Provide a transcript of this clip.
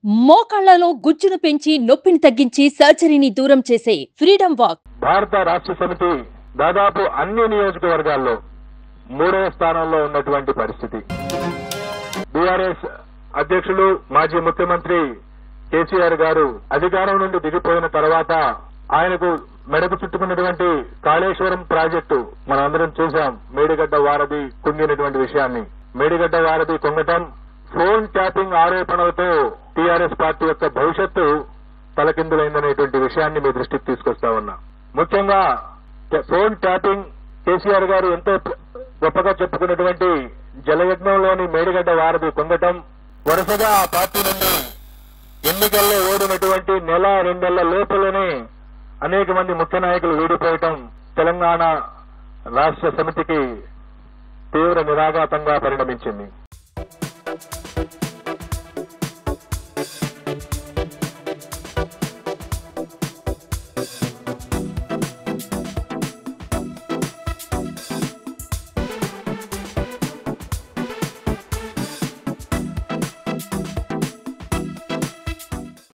మోకాళ్లలో గుజ్జును పెంచి నొప్పిని తగ్గించి సర్జరీని దూరం చేసే ఫ్రీడమ్ వాక్. భారత రాష్ట్ర సమితి దాదాపు అన్ని నియోజకవర్గాల్లో 3వ స్థానంలో ఉన్నటువంటి పరిస్థితి. బీఆర్ఎస్ అధ్యక్షులు మాజీ ముఖ్యమంత్రి కేసీఆర్ గారు అధికారం నుండి దిగిపోయిన తర్వాత ఆయనకు మెడకు చుట్టుకున్నటువంటి కాళేశ్వరం ప్రాజెక్టు మనందరం చూశాం. మేడిగడ్డ వారధి కుంగినటువంటి విషయాన్ని, మేడిగడ్డ వారధి కుంగటం, ఫోన్ ట్యాపింగ్ ఆరోపణలతో టీఆర్ఎస్ పార్టీ యొక్క భవిష్యత్తు తలకిందులైందనేటువంటి విషయాన్ని మీ దృష్టికి తీసుకొస్తా ఉన్నా. ముఖ్యంగా ఫోన్ ట్యాపింగ్, కేసీఆర్ గారు ఎంతో గొప్పగా చెప్పుకున్నటువంటి జలయజ్ఞంలోని మేడిగడ్డ వారధి కుంగటం, వరుసగా ఆ పార్టీ నుండి ఎన్నికల్లో ఓడినటువంటి నెల 2 నెలల లోపలనే అనేక మంది ముఖ్య నాయకులు వీడిపోవటం తెలంగాణ రాష్ట్ర సమితికి తీవ్ర నిరాఘాతంగా పరిణమించింది.